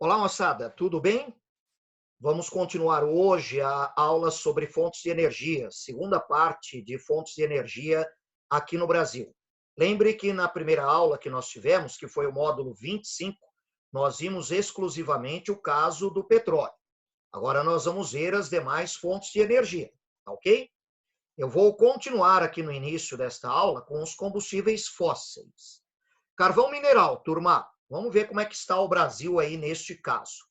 Olá, moçada, tudo bem? Vamos continuar hoje a aula sobre fontes de energia, segunda parte de fontes de energia aqui no Brasil. Lembre que na primeira aula que nós tivemos, que foi o módulo 25, nós vimos exclusivamente o caso do petróleo. Agora nós vamos ver as demais fontes de energia, tá ok? Eu vou continuar aqui no início desta aula com os combustíveis fósseis. Carvão mineral, turma, vamos ver como é que está o Brasil aí neste caso.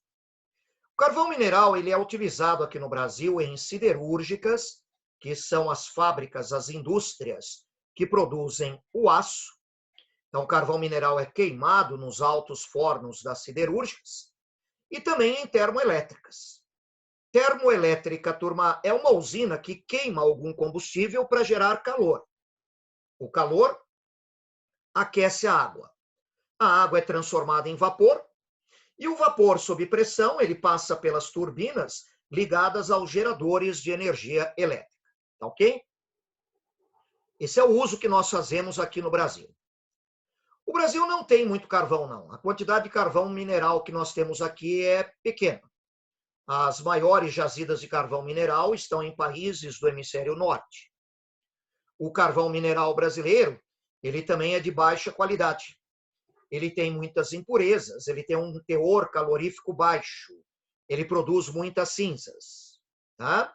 O carvão mineral ele é utilizado aqui no Brasil em siderúrgicas, que são as fábricas, as indústrias que produzem o aço. Então, o carvão mineral é queimado nos altos fornos das siderúrgicas e também em termoelétricas. Termoelétrica, turma, é uma usina que queima algum combustível para gerar calor. O calor aquece a água. A água é transformada em vapor e o vapor sob pressão, ele passa pelas turbinas ligadas aos geradores de energia elétrica, tá ok? Esse é o uso que nós fazemos aqui no Brasil. O Brasil não tem muito carvão, não. A quantidade de carvão mineral que nós temos aqui é pequena. As maiores jazidas de carvão mineral estão em países do hemisfério norte. O carvão mineral brasileiro, ele também é de baixa qualidade. Ele tem muitas impurezas, ele tem um teor calorífico baixo, ele produz muitas cinzas. Tá?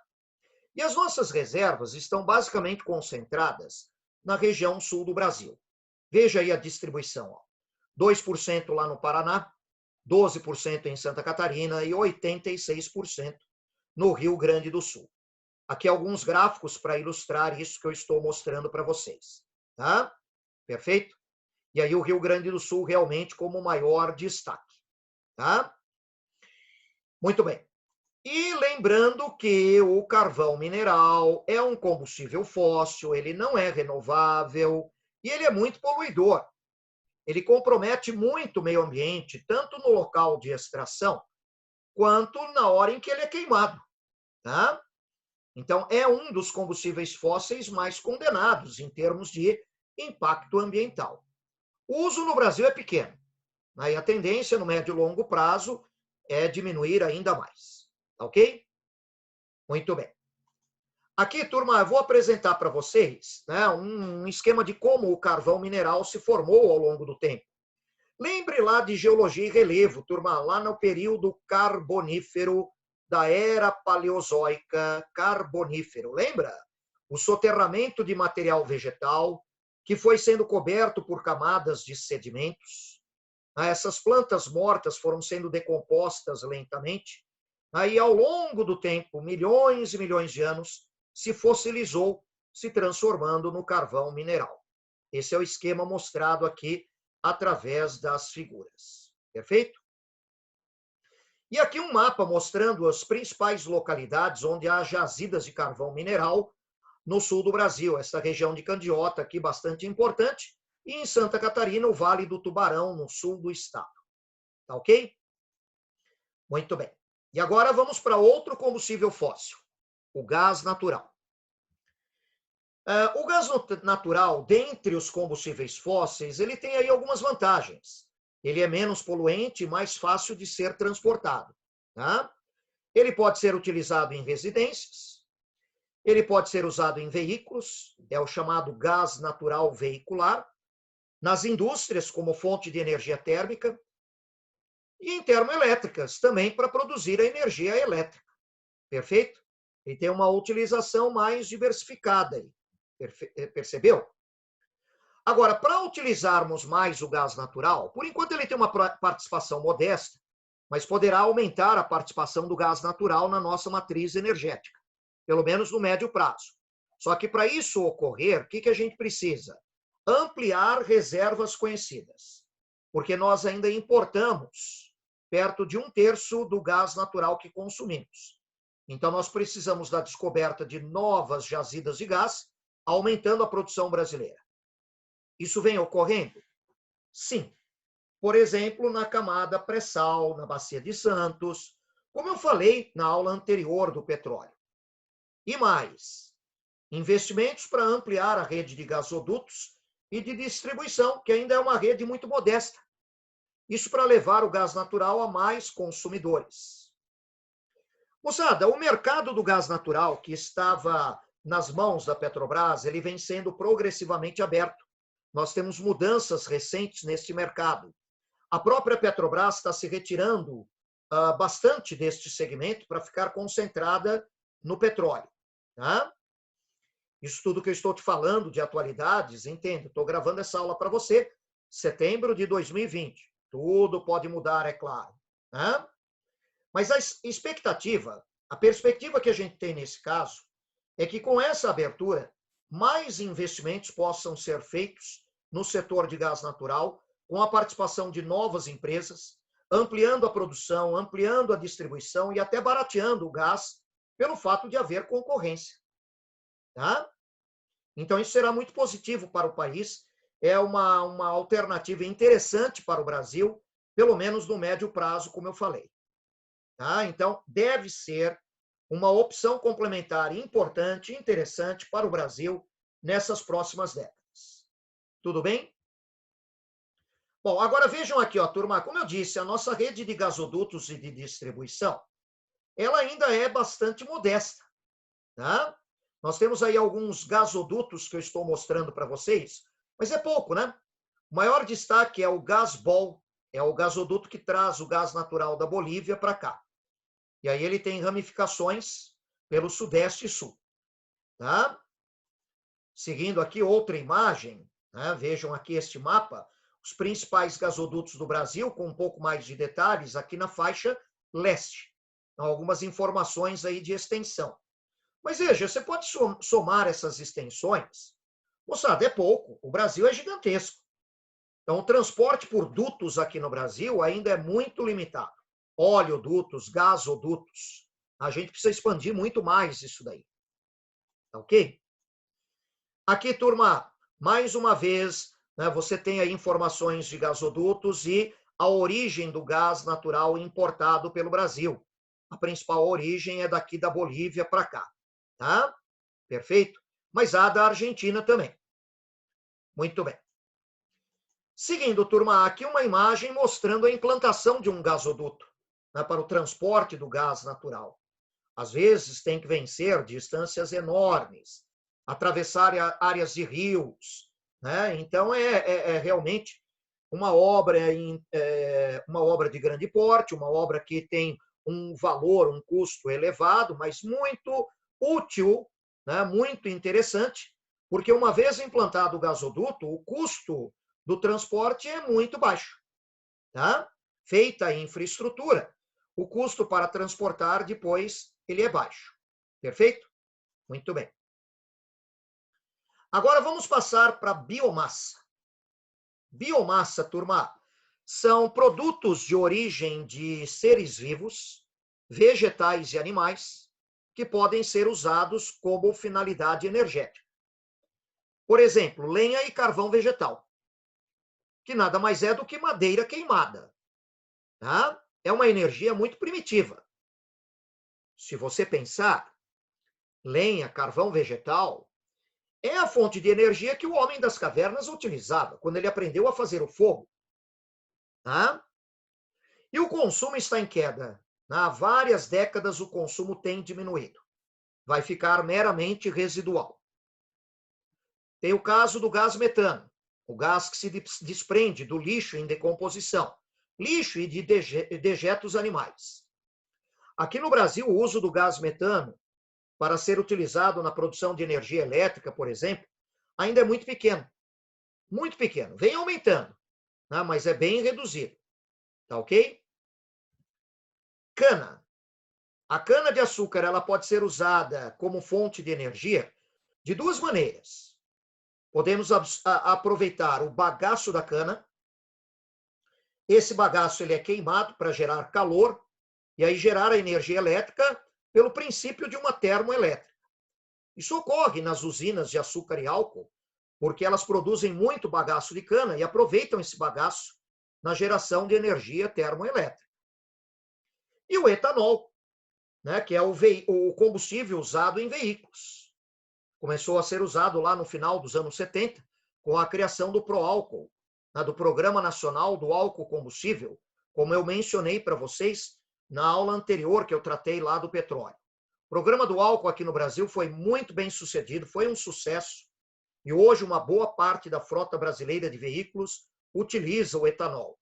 E as nossas reservas estão basicamente concentradas na região sul do Brasil. Veja aí a distribuição. Ó. 2% lá no Paraná, 12% em Santa Catarina e 86% no Rio Grande do Sul. Aqui alguns gráficos para ilustrar isso que eu estou mostrando para vocês. Tá? Perfeito? E aí o Rio Grande do Sul realmente como maior destaque. Tá? Muito bem. E lembrando que o carvão mineral é um combustível fóssil, ele não é renovável e ele é muito poluidor. Ele compromete muito o meio ambiente, tanto no local de extração, quanto na hora em que ele é queimado. Tá? Então, é um dos combustíveis fósseis mais condenados em termos de impacto ambiental. O uso no Brasil é pequeno. Aí a tendência, no médio e longo prazo, é diminuir ainda mais. Ok? Muito bem. Aqui, turma, eu vou apresentar para vocês, né, um esquema de como o carvão mineral se formou ao longo do tempo. Lembre lá de geologia e relevo, turma, lá no período carbonífero da era paleozoica carbonífero. Lembra? O soterramento de material vegetal que foi sendo coberto por camadas de sedimentos. Essas plantas mortas foram sendo decompostas lentamente. Aí, ao longo do tempo, milhões e milhões de anos, se fossilizou, se transformando no carvão mineral. Esse é o esquema mostrado aqui através das figuras. Perfeito? E aqui um mapa mostrando as principais localidades onde há jazidas de carvão mineral no sul do Brasil. Essa região de Candiota aqui bastante importante. E em Santa Catarina, o Vale do Tubarão, no sul do estado. Tá ok? Muito bem. E agora vamos para outro combustível fóssil, o gás natural. O gás natural, dentre os combustíveis fósseis, ele tem aí algumas vantagens. Ele é menos poluente e mais fácil de ser transportado. Tá? Ele pode ser utilizado em residências, ele pode ser usado em veículos, é o chamado gás natural veicular, nas indústrias como fonte de energia térmica, e em termoelétricas também para produzir a energia elétrica. Perfeito? Ele tem uma utilização mais diversificada aí. Percebeu? Agora, para utilizarmos mais o gás natural, por enquanto ele tem uma participação modesta, mas poderá aumentar a participação do gás natural na nossa matriz energética, pelo menos no médio prazo. Só que para isso ocorrer, o que a gente precisa? Ampliar reservas conhecidas, porque nós ainda importamos perto de 1/3 do gás natural que consumimos. Então, nós precisamos da descoberta de novas jazidas de gás, aumentando a produção brasileira. Isso vem ocorrendo? Sim. Por exemplo, na camada pré-sal, na Bacia de Santos, como eu falei na aula anterior do petróleo. E mais, investimentos para ampliar a rede de gasodutos e de distribuição, que ainda é uma rede muito modesta. Isso para levar o gás natural a mais consumidores. Moçada, o mercado do gás natural, que estava nas mãos da Petrobras, ele vem sendo progressivamente aberto. Nós temos mudanças recentes neste mercado. A própria Petrobras está se retirando bastante deste segmento para ficar concentrada no petróleo. Tá? Isso tudo que eu estou te falando de atualidades, entenda, estou gravando essa aula para você, setembro de 2020. Tudo pode mudar, é claro. Tá? Mas a expectativa, a perspectiva que a gente tem nesse caso, é que com essa abertura, mais investimentos possam ser feitos no setor de gás natural, com a participação de novas empresas, ampliando a produção, ampliando a distribuição e até barateando o gás, pelo fato de haver concorrência. Tá? Então, isso será muito positivo para o país, é uma alternativa interessante para o Brasil, pelo menos no médio prazo, como eu falei. Tá? Então, deve ser uma opção complementar importante, interessante para o Brasil nessas próximas décadas. Tudo bem? Bom, agora vejam aqui, ó, turma, como eu disse, a nossa rede de gasodutos e de distribuição, ela ainda é bastante modesta. Tá? Nós temos aí alguns gasodutos que eu estou mostrando para vocês, mas é pouco, né? O maior destaque é o Gasbol, é o gasoduto que traz o gás natural da Bolívia para cá. E aí ele tem ramificações pelo Sudeste e Sul. Tá? Seguindo aqui outra imagem, né? Vejam aqui este mapa, os principais gasodutos do Brasil, com um pouco mais de detalhes, aqui na faixa leste. Então, algumas informações aí de extensão. Mas veja, você pode somar essas extensões. Moçada, é pouco. O Brasil é gigantesco. Então, o transporte por dutos aqui no Brasil ainda é muito limitado. Oleodutos, gasodutos. A gente precisa expandir muito mais isso daí. Tá ok? Aqui, turma, mais uma vez, né, você tem aí informações de gasodutos e a origem do gás natural importado pelo Brasil. A principal origem é daqui da Bolívia para cá. Tá? Perfeito? Mas há da Argentina também. Muito bem. Seguindo, turma, aqui uma imagem mostrando a implantação de um gasoduto, né, para o transporte do gás natural. Às vezes tem que vencer distâncias enormes, atravessar áreas de rios, né? Então é realmente uma obra de grande porte, uma obra que tem um valor, um custo elevado, mas muito útil, né? Muito interessante, porque uma vez implantado o gasoduto, o custo do transporte é muito baixo. Tá? Feita a infraestrutura, o custo para transportar depois ele é baixo. Perfeito? Muito bem. Agora vamos passar para biomassa. Biomassa, turma, são produtos de origem de seres vivos, vegetais e animais, que podem ser usados como finalidade energética. Por exemplo, lenha e carvão vegetal, que nada mais é do que madeira queimada. Tá? É uma energia muito primitiva. Se você pensar, lenha, carvão vegetal, é a fonte de energia que o homem das cavernas utilizava quando ele aprendeu a fazer o fogo. Tá? E o consumo está em queda. Há várias décadas o consumo tem diminuído. Vai ficar meramente residual. Tem o caso do gás metano, o gás que se desprende do lixo em decomposição, lixo e de dejetos animais. Aqui no Brasil, o uso do gás metano para ser utilizado na produção de energia elétrica, por exemplo, ainda é muito pequeno. Muito pequeno. Vem aumentando, né? Mas é bem reduzido. Tá ok? Cana. A cana-de-açúcar ela pode ser usada como fonte de energia de duas maneiras. Podemos aproveitar o bagaço da cana. Esse bagaço ele é queimado para gerar calor e aí gerar a energia elétrica pelo princípio de uma termoelétrica. Isso ocorre nas usinas de açúcar e álcool, porque elas produzem muito bagaço de cana e aproveitam esse bagaço na geração de energia termoelétrica. E o etanol, né, que é o combustível usado em veículos. Começou a ser usado lá no final dos anos 70, com a criação do Proálcool, do Programa Nacional do Álcool Combustível, como eu mencionei para vocês na aula anterior que eu tratei lá do petróleo. O programa do álcool aqui no Brasil foi muito bem sucedido, foi um sucesso, e hoje uma boa parte da frota brasileira de veículos utiliza o etanol.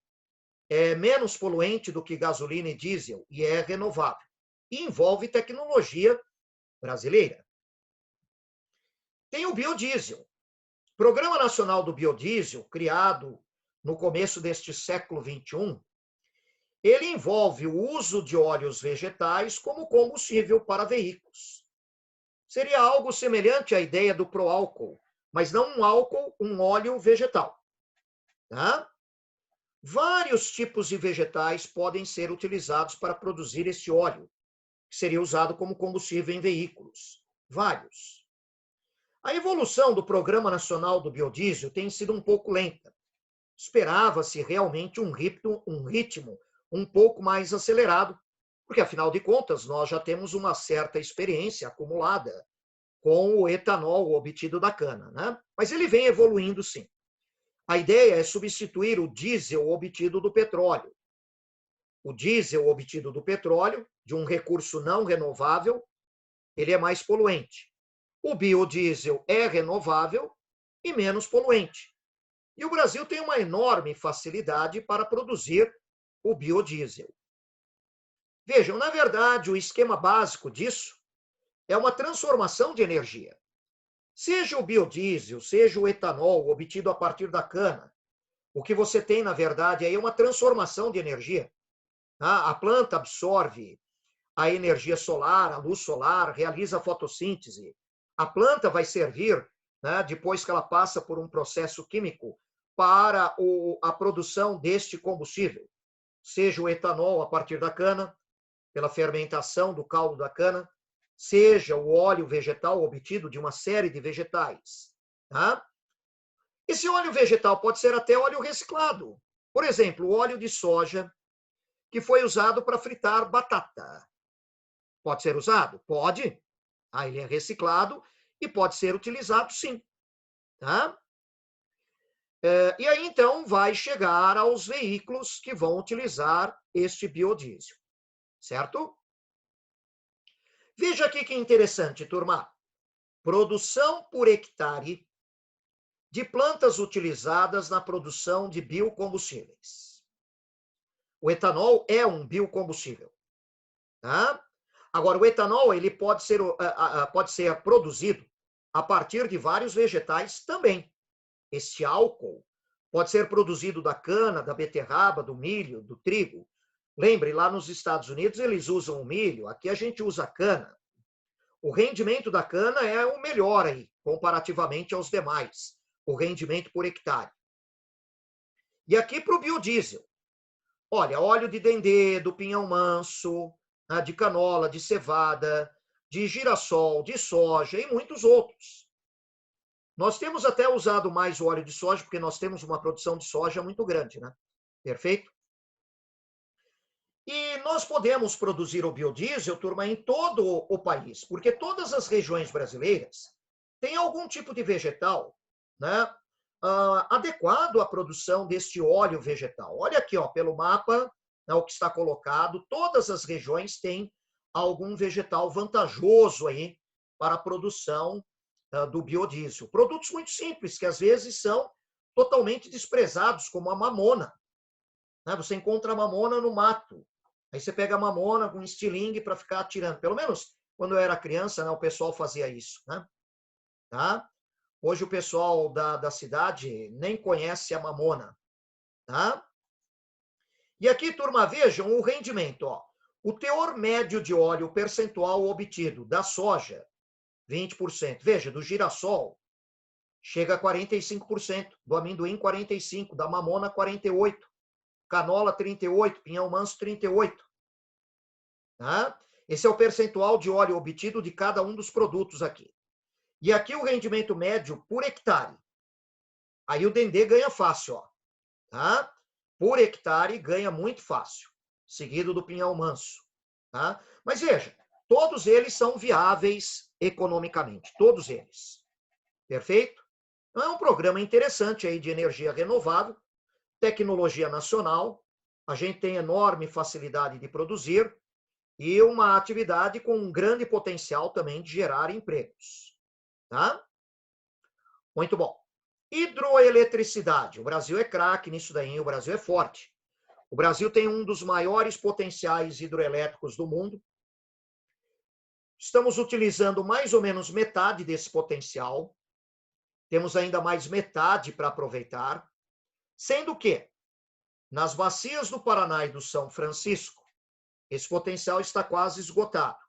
É menos poluente do que gasolina e diesel e é renovável. E envolve tecnologia brasileira. Tem o biodiesel. O Programa Nacional do Biodiesel, criado no começo deste século XXI, ele envolve o uso de óleos vegetais como combustível para veículos. Seria algo semelhante à ideia do proálcool, mas não um álcool, um óleo vegetal. Tá? Vários tipos de vegetais podem ser utilizados para produzir esse óleo, que seria usado como combustível em veículos. Vários. A evolução do Programa Nacional do Biodiesel tem sido um pouco lenta. Esperava-se realmente um ritmo um pouco mais acelerado, porque, afinal de contas, nós já temos uma certa experiência acumulada com o etanol obtido da cana, né? Mas ele vem evoluindo, sim. A ideia é substituir o diesel obtido do petróleo. O diesel obtido do petróleo, de um recurso não renovável, ele é mais poluente. O biodiesel é renovável e menos poluente. E o Brasil tem uma enorme facilidade para produzir o biodiesel. Vejam, na verdade, o esquema básico disso é uma transformação de energia. Seja o biodiesel, seja o etanol obtido a partir da cana, o que você tem, na verdade, aí é uma transformação de energia. A planta absorve a energia solar, a luz solar, realiza a fotossíntese. A planta vai servir, depois que ela passa por um processo químico, para a produção deste combustível, seja o etanol a partir da cana, pela fermentação do caldo da cana, seja o óleo vegetal obtido de uma série de vegetais. Tá? Esse óleo vegetal pode ser até óleo reciclado. Por exemplo, o óleo de soja que foi usado para fritar batata. Pode ser usado? Pode. Ele é reciclado e pode ser utilizado, sim. Tá? E aí, então, vai chegar aos veículos que vão utilizar este biodiesel. Certo? Veja aqui que interessante, turma. Produção por hectare de plantas utilizadas na produção de biocombustíveis. O etanol é um biocombustível. Tá? Agora, o etanol ele pode ser produzido a partir de vários vegetais também. Este álcool pode ser produzido da cana, da beterraba, do milho, do trigo. Lembre, lá nos Estados Unidos eles usam o milho, aqui a gente usa a cana. O rendimento da cana é o melhor aí, comparativamente aos demais. O rendimento por hectare. E aqui para o biodiesel. Olha, óleo de dendê, do pinhão manso, de canola, de cevada, de girassol, de soja e muitos outros. Nós temos até usado mais o óleo de soja, porque nós temos uma produção de soja muito grande, né? Perfeito? E nós podemos produzir o biodiesel, turma, em todo o país, porque todas as regiões brasileiras têm algum tipo de vegetal, né, adequado à produção deste óleo vegetal. Olha aqui, ó, pelo mapa, o que está colocado, todas as regiões têm algum vegetal vantajoso aí para a produção do biodiesel. Produtos muito simples, que às vezes são totalmente desprezados, como a mamona. Você encontra a mamona no mato. Aí você pega a mamona com um estilingue para ficar atirando. Pelo menos quando eu era criança, o pessoal fazia isso. Né? Tá? Hoje o pessoal da cidade nem conhece a mamona. Tá? E aqui, turma, vejam o rendimento. Ó. O teor médio de óleo percentual obtido da soja, 20%. Veja, do girassol, chega a 45%. Do amendoim, 45%. Da mamona, 48%. Canola, 38%. Pinhão manso, 38%. Tá? Esse é o percentual de óleo obtido de cada um dos produtos aqui. E aqui o rendimento médio por hectare. Aí o dendê ganha fácil. Ó. Tá? Por hectare ganha muito fácil. Seguido do pinhão manso. Tá? Mas veja, todos eles são viáveis economicamente. Todos eles. Perfeito? Então é um programa interessante aí de energia renovável. tecnologia nacional, a gente tem enorme facilidade de produzir e uma atividade com um grande potencial também de gerar empregos. Tá? Muito bom. Hidroeletricidade. O Brasil é craque nisso daí, o Brasil é forte. O Brasil tem um dos maiores potenciais hidroelétricos do mundo. Estamos utilizando mais ou menos metade desse potencial. Temos ainda mais metade para aproveitar. Sendo que, nas bacias do Paraná e do São Francisco, esse potencial está quase esgotado.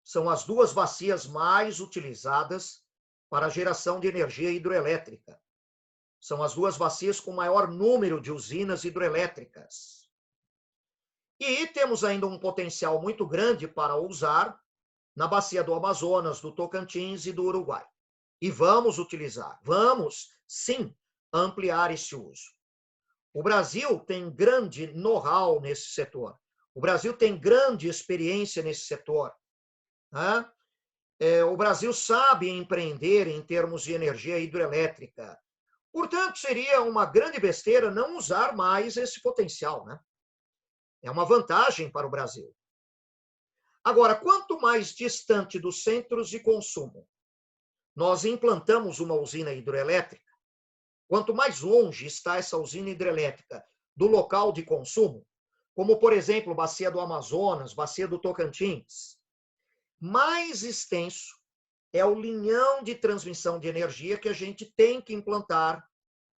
São as duas bacias mais utilizadas para a geração de energia hidroelétrica. São as duas bacias com maior número de usinas hidroelétricas. E temos ainda um potencial muito grande para usar na bacia do Amazonas, do Tocantins e do Uruguai. E vamos utilizar, vamos, sim, ampliar esse uso. O Brasil tem grande know-how nesse setor. O Brasil tem grande experiência nesse setor. Né? O Brasil sabe empreender em termos de energia hidrelétrica. Portanto, seria uma grande besteira não usar mais esse potencial, né? É uma vantagem para o Brasil. Agora, quanto mais distante dos centros de consumo nós implantamos uma usina hidrelétrica, quanto mais longe está essa usina hidrelétrica do local de consumo, como, por exemplo, bacia do Amazonas, bacia do Tocantins, mais extenso é o linhão de transmissão de energia que a gente tem que implantar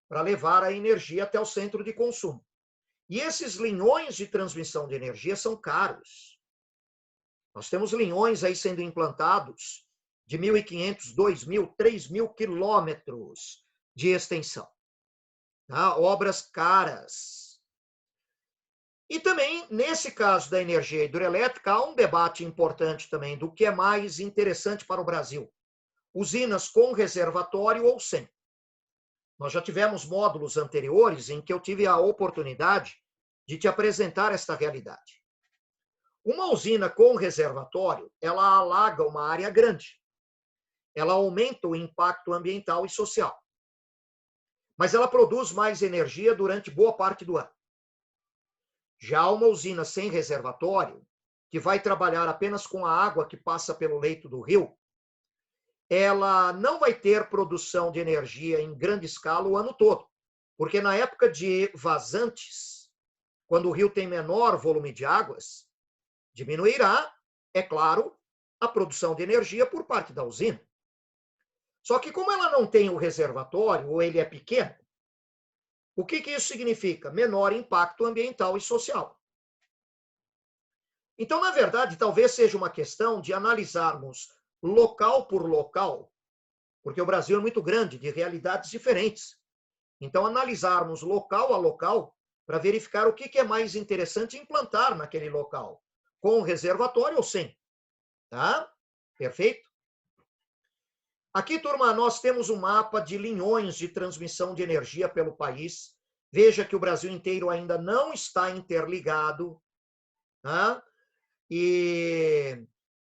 para levar a energia até o centro de consumo. E esses linhões de transmissão de energia são caros. Nós temos linhões aí sendo implantados de 1.500, 2.000, 3.000 quilômetros de extensão. Tá? Obras caras. E também, nesse caso da energia hidrelétrica, há um debate importante também do que é mais interessante para o Brasil. Usinas com reservatório ou sem. Nós já tivemos módulos anteriores em que eu tive a oportunidade de te apresentar esta realidade. Uma usina com reservatório, ela alaga uma área grande. Ela aumenta o impacto ambiental e social. Mas ela produz mais energia durante boa parte do ano. Já uma usina sem reservatório, que vai trabalhar apenas com a água que passa pelo leito do rio, ela não vai ter produção de energia em grande escala o ano todo. Porque na época de vazantes, quando o rio tem menor volume de águas, diminuirá, é claro, a produção de energia por parte da usina. Só que como ela não tem o reservatório, ou ele é pequeno, o que isso significa? Menor impacto ambiental e social. Então, na verdade, talvez seja uma questão de analisarmos local por local, porque o Brasil é muito grande, de realidades diferentes. Então, analisarmos local a local para verificar o que é mais interessante implantar naquele local, com reservatório ou sem. Tá? Perfeito? Aqui, turma, nós temos um mapa de linhões de transmissão de energia pelo país. Veja que o Brasil inteiro ainda não está interligado. Tá? E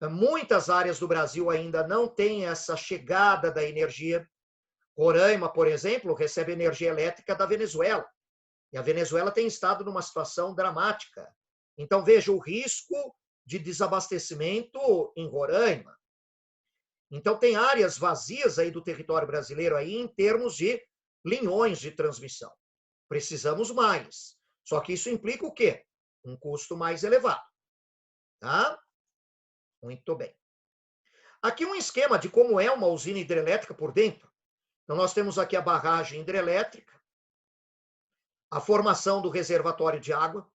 muitas áreas do Brasil ainda não têm essa chegada da energia. Roraima, por exemplo, recebe energia elétrica da Venezuela. E a Venezuela tem estado numa situação dramática. Então, veja o risco de desabastecimento em Roraima. Então, tem áreas vazias aí do território brasileiro aí em termos de linhões de transmissão. Precisamos mais. Só que isso implica o quê? Um custo mais elevado. Tá? Muito bem. Aqui um esquema de como é uma usina hidrelétrica por dentro. Então, nós temos aqui a barragem hidrelétrica, a formação do reservatório de água.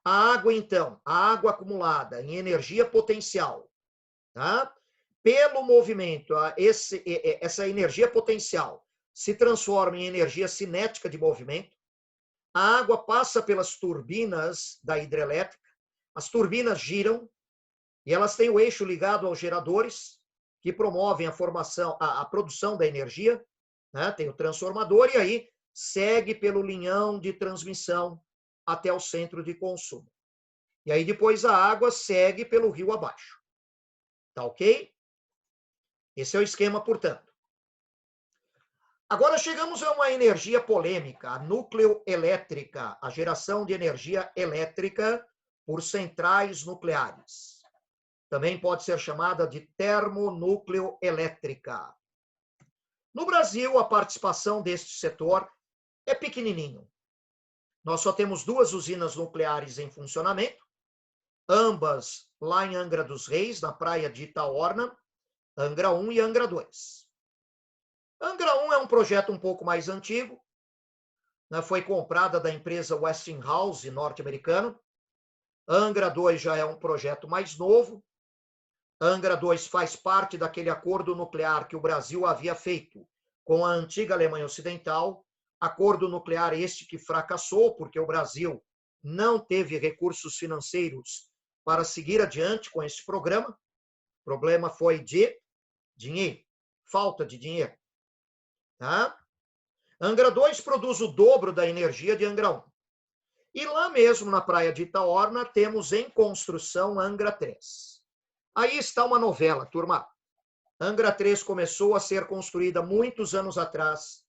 A água, então, a água acumulada em energia potencial, tá? Pelo movimento, essa energia potencial se transforma em energia cinética de movimento. A água passa pelas turbinas da hidrelétrica, as turbinas giram e elas têm o eixo ligado aos geradores que promovem a formação, a produção da energia, né? Tem o transformador e aí segue pelo linhão de transmissão até o centro de consumo. E aí depois a água segue pelo rio abaixo. Tá ok? Esse é o esquema, portanto. Agora chegamos a uma energia polêmica, a nucleoelétrica, a geração de energia elétrica por centrais nucleares. Também pode ser chamada de termonucleoelétrica. No Brasil, a participação deste setor é pequenininho. Nós só temos 2 usinas nucleares em funcionamento, ambas lá em Angra dos Reis, na praia de Itaorna, Angra 1 e Angra 2. Angra 1 é um projeto um pouco mais antigo, né? Foi comprada da empresa Westinghouse, norte-americana. Angra 2 já é um projeto mais novo. Angra 2 faz parte daquele acordo nuclear que o Brasil havia feito com a antiga Alemanha Ocidental, acordo nuclear este que fracassou, porque o Brasil não teve recursos financeiros para seguir adiante com esse programa. O problema foi de dinheiro, falta de dinheiro. Tá? Angra 2 produz o dobro da energia de Angra 1. E lá mesmo na praia de Itaorna temos em construção Angra 3. Aí está uma novela, turma. Angra 3 começou a ser construída muitos anos atrás.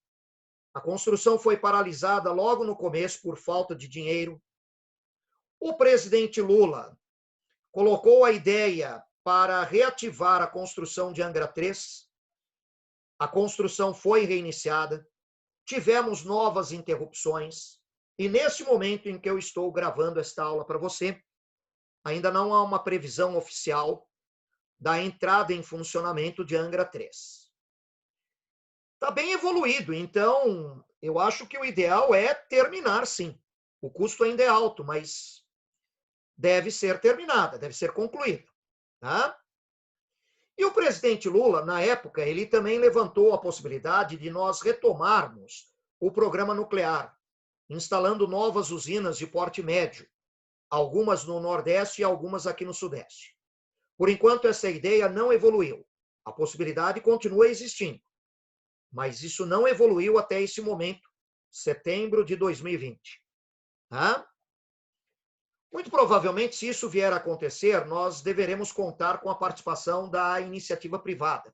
A construção foi paralisada logo no começo por falta de dinheiro. O presidente Lula colocou a ideia para reativar a construção de Angra 3. A construção foi reiniciada. Tivemos novas interrupções. E nesse momento em que eu estou gravando esta aula para você, ainda não há uma previsão oficial da entrada em funcionamento de Angra 3. Está bem evoluído, então eu acho que o ideal é terminar, sim. O custo ainda é alto, mas deve ser terminada, deve ser concluída. Tá? E o presidente Lula, na época, ele também levantou a possibilidade de nós retomarmos o programa nuclear, instalando novas usinas de porte médio, algumas no Nordeste e algumas aqui no Sudeste. Por enquanto, essa ideia não evoluiu. A possibilidade continua existindo. Mas isso não evoluiu até esse momento, setembro de 2020. Tá? Muito provavelmente, se isso vier a acontecer, nós deveremos contar com a participação da iniciativa privada.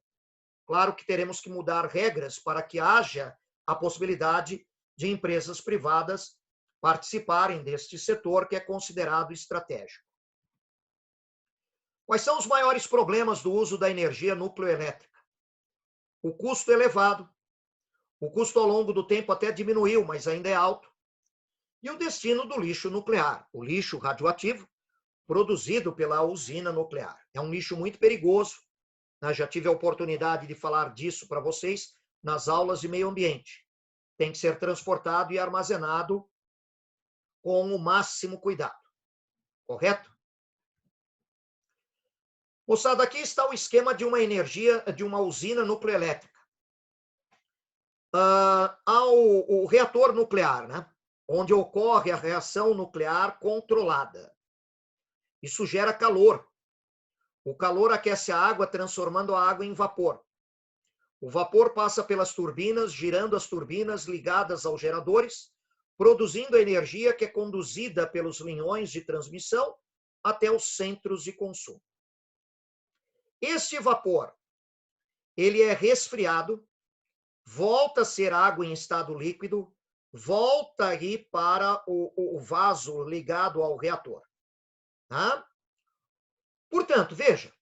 Claro que teremos que mudar regras para que haja a possibilidade de empresas privadas participarem deste setor que é considerado estratégico. Quais são os maiores problemas do uso da energia nucleoelétrica? O custo elevado. O custo ao longo do tempo até diminuiu, mas ainda é alto. E o destino do lixo nuclear, o lixo radioativo produzido pela usina nuclear. É um lixo muito perigoso. Já tive a oportunidade de falar disso para vocês nas aulas de meio ambiente. Tem que ser transportado e armazenado com o máximo cuidado. Correto? Moçada, aqui está o esquema de uma usina nucleoelétrica. O reator nuclear, né? Onde ocorre a reação nuclear controlada. Isso gera calor. O calor aquece a água, transformando a água em vapor. O vapor passa pelas turbinas, girando as turbinas ligadas aos geradores, produzindo a energia que é conduzida pelos linhões de transmissão até os centros de consumo. Este vapor, ele é resfriado, volta a ser água em estado líquido, volta aí para o vaso ligado ao reator. Tá? Portanto, veja,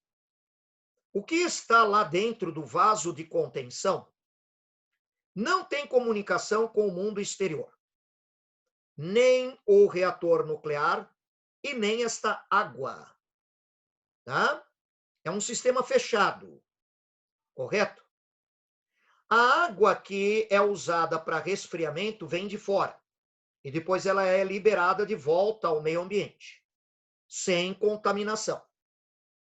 o que está lá dentro do vaso de contenção não tem comunicação com o mundo exterior. Nem o reator nuclear e nem esta água. Tá? É um sistema fechado, correto? A água que é usada para resfriamento vem de fora e depois ela é liberada de volta ao meio ambiente, sem contaminação.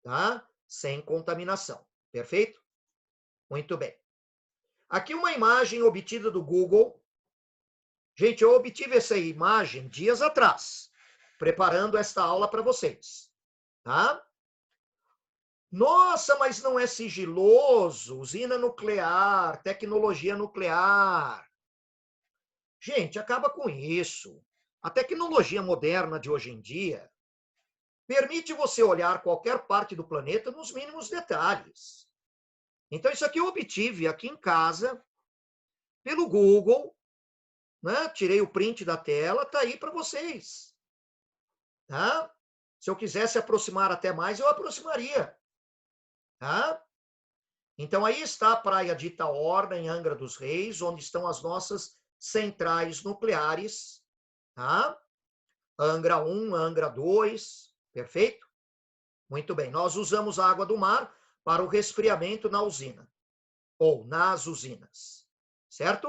Tá? Sem contaminação. Perfeito? Muito bem. Aqui uma imagem obtida do Google. Gente, eu obtive essa imagem dias atrás, preparando esta aula para vocês. Tá? Nossa, mas não é sigiloso, usina nuclear, tecnologia nuclear. Gente, acaba com isso. A tecnologia moderna de hoje em dia permite você olhar qualquer parte do planeta nos mínimos detalhes. Então, isso aqui eu obtive aqui em casa, pelo Google, né? Tirei o print da tela, tá aí para vocês. Tá? Se eu quisesse aproximar até mais, eu aproximaria. Tá? Então, aí está a praia de Itaorna, em Angra dos Reis, onde estão as nossas centrais nucleares. Tá? Angra 1, Angra 2, perfeito? Muito bem. Nós usamos a água do mar para o resfriamento na usina, ou nas usinas, certo?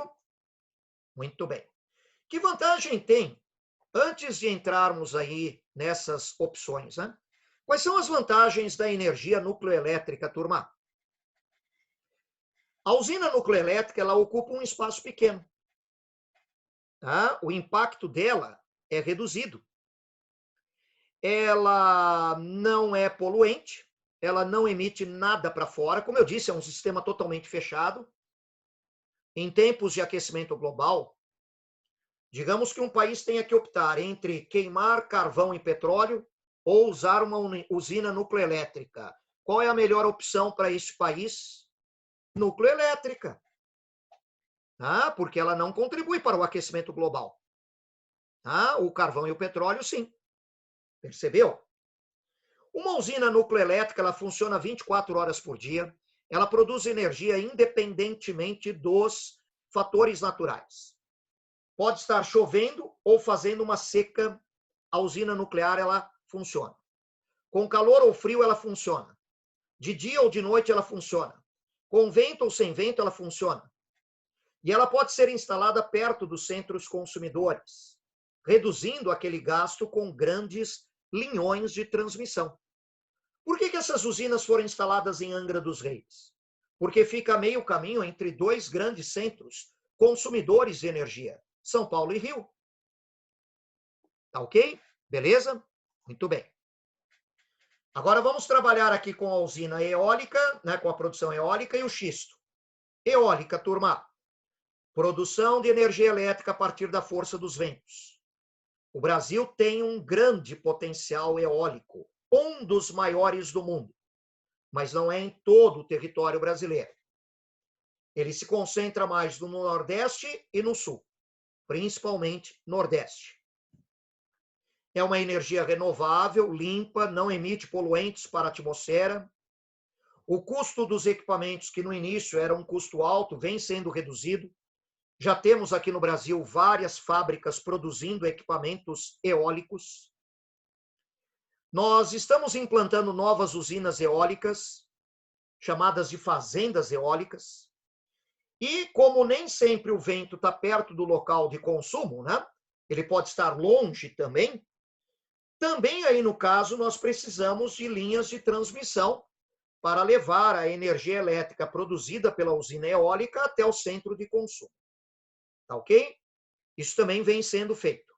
Muito bem. Que vantagem tem, antes de entrarmos aí nessas opções, né? Quais são as vantagens da energia nucleoelétrica, turma? A usina nucleoelétrica, ela ocupa um espaço pequeno. Tá? O impacto dela é reduzido. Ela não é poluente, ela não emite nada para fora. Como eu disse, é um sistema totalmente fechado. Em tempos de aquecimento global, digamos que um país tenha que optar entre queimar carvão e petróleo ou usar uma usina nucleoelétrica. Qual é a melhor opção para este país? Nucleoelétrica. Tá? Porque ela não contribui para o aquecimento global. Tá? O carvão e o petróleo, sim. Percebeu? Uma usina nucleoelétrica, ela funciona 24 horas por dia. Ela produz energia independentemente dos fatores naturais. Pode estar chovendo ou fazendo uma seca, a usina nuclear ela funciona. Com calor ou frio ela funciona. De dia ou de noite ela funciona. Com vento ou sem vento ela funciona. E ela pode ser instalada perto dos centros consumidores, reduzindo aquele gasto com grandes linhões de transmissão. Por que essas usinas foram instaladas em Angra dos Reis? Porque fica a meio caminho entre dois grandes centros consumidores de energia, São Paulo e Rio. Tá ok? Beleza? Muito bem. Agora vamos trabalhar aqui com a usina eólica, né, com a produção eólica e o xisto. Eólica, turma. Produção de energia elétrica a partir da força dos ventos. O Brasil tem um grande potencial eólico, um dos maiores do mundo, mas não é em todo o território brasileiro. Ele se concentra mais no Nordeste e no Sul, principalmente Nordeste. É uma energia renovável, limpa, não emite poluentes para a atmosfera. O custo dos equipamentos, que no início era um custo alto, vem sendo reduzido. Já temos aqui no Brasil várias fábricas produzindo equipamentos eólicos. Nós estamos implantando novas usinas eólicas, chamadas de fazendas eólicas. E como nem sempre o vento está perto do local de consumo, né? Ele pode estar longe também. Também aí no caso nós precisamos de linhas de transmissão para levar a energia elétrica produzida pela usina eólica até o centro de consumo. Tá ok? Isso também vem sendo feito.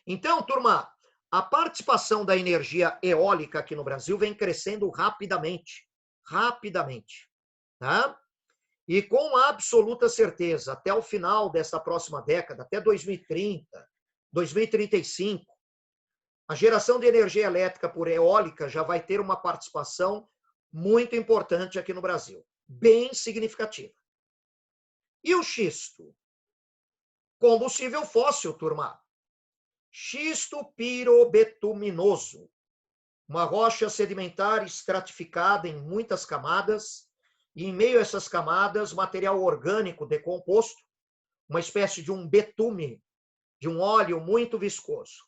Então, turma, a participação da energia eólica aqui no Brasil vem crescendo rapidamente. Rapidamente. Tá? E com absoluta certeza, até o final desta próxima década, até 2030, 2035, a geração de energia elétrica por eólica já vai ter uma participação muito importante aqui no Brasil. Bem significativa. E o xisto? Combustível fóssil, turma. Xisto pirobetuminoso. Uma rocha sedimentar estratificada em muitas camadas, e em meio a essas camadas, material orgânico decomposto, uma espécie de um betume, de um óleo muito viscoso.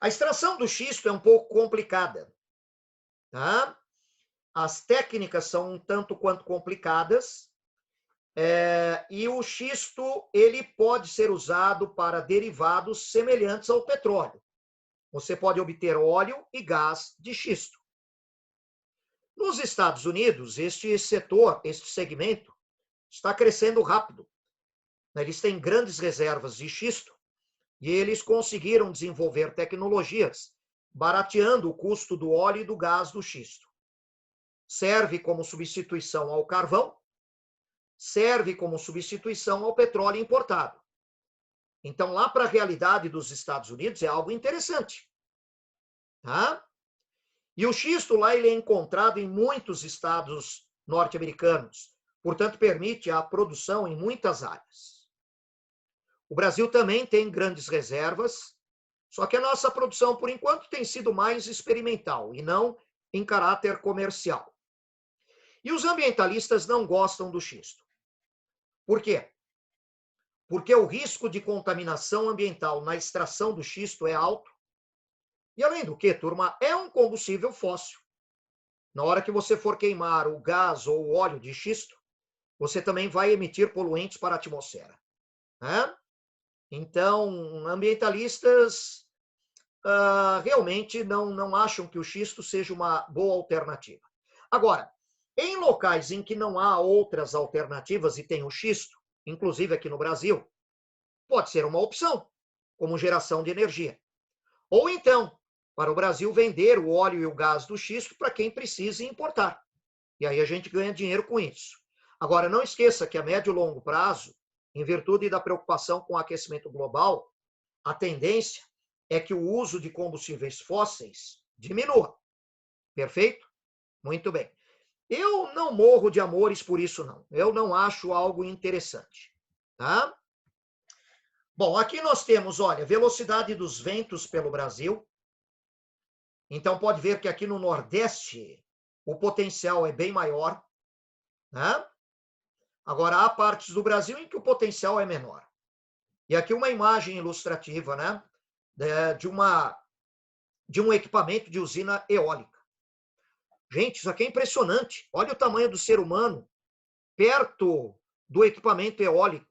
A extração do xisto é um pouco complicada. Tá? As técnicas são um tanto quanto complicadas, e o xisto ele pode ser usado para derivados semelhantes ao petróleo. Você pode obter óleo e gás de xisto. Nos Estados Unidos, este setor, este segmento, está crescendo rápido. Eles têm grandes reservas de xisto e eles conseguiram desenvolver tecnologias barateando o custo do óleo e do gás do xisto. Serve como substituição ao carvão, serve como substituição ao petróleo importado. Então, lá para a realidade dos Estados Unidos é algo interessante. Tá? E o xisto lá ele é encontrado em muitos estados norte-americanos, portanto, permite a produção em muitas áreas. O Brasil também tem grandes reservas, só que a nossa produção, por enquanto, tem sido mais experimental e não em caráter comercial. E os ambientalistas não gostam do xisto. Por quê? Porque o risco de contaminação ambiental na extração do xisto é alto. E além do que, turma, é um combustível fóssil. Na hora que você for queimar o gás ou o óleo de xisto, você também vai emitir poluentes para a atmosfera. Né? Então, ambientalistas realmente não acham que o xisto seja uma boa alternativa. Agora, em locais em que não há outras alternativas e tem o xisto, inclusive aqui no Brasil, pode ser uma opção, como geração de energia. Ou então, para o Brasil vender o óleo e o gás do xisto para quem precise importar. E aí a gente ganha dinheiro com isso. Agora, não esqueça que a médio e longo prazo, em virtude da preocupação com o aquecimento global, a tendência é que o uso de combustíveis fósseis diminua. Perfeito? Muito bem. Eu não morro de amores por isso, não. Eu não acho algo interessante. Tá? Bom, aqui nós temos, olha, velocidade dos ventos pelo Brasil. Então, pode ver que aqui no Nordeste o potencial é bem maior. Né? Agora, há partes do Brasil em que o potencial é menor. E aqui uma imagem ilustrativa, né? De um equipamento de usina eólica. Gente, isso aqui é impressionante. Olha o tamanho do ser humano perto do equipamento eólico.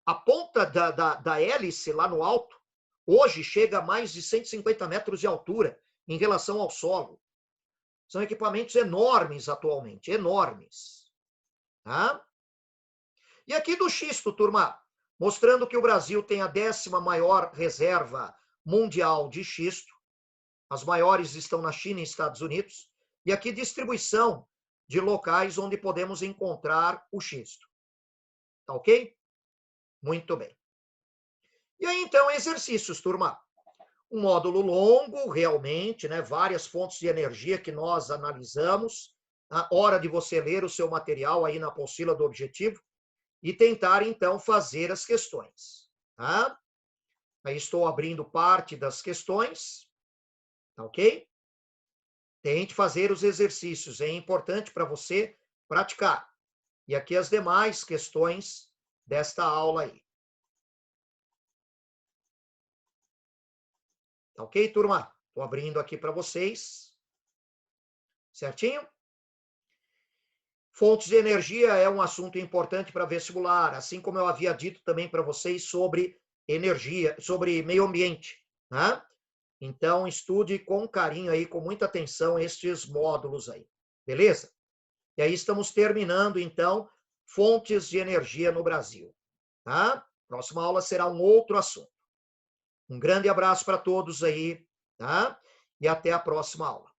A ponta da hélice lá no alto, hoje chega a mais de 150 metros de altura em relação ao solo. São equipamentos enormes atualmente, enormes. Tá? E aqui do xisto, turma, mostrando que o Brasil tem a 10ª maior reserva mundial de xisto. As maiores estão na China e Estados Unidos. E aqui distribuição de locais onde podemos encontrar o xisto. Tá ok? Muito bem. E aí, então, exercícios, turma. Um módulo longo, realmente, né? Várias fontes de energia que nós analisamos. A hora de você ler o seu material aí na apostila do objetivo e tentar, então, fazer as questões. Tá? Aí estou abrindo parte das questões. Tá ok? Tente fazer os exercícios. É importante para você praticar. E aqui as demais questões desta aula aí. Tá ok, turma? Estou abrindo aqui para vocês. Certinho? Fontes de energia é um assunto importante para vestibular, assim como eu havia dito também para vocês sobre energia, sobre meio ambiente. Né? Então, estude com carinho aí, com muita atenção, estes módulos aí. Beleza? E aí estamos terminando, então, fontes de energia no Brasil. Tá? Próxima aula será um outro assunto. Um grande abraço para todos aí, tá? E até a próxima aula.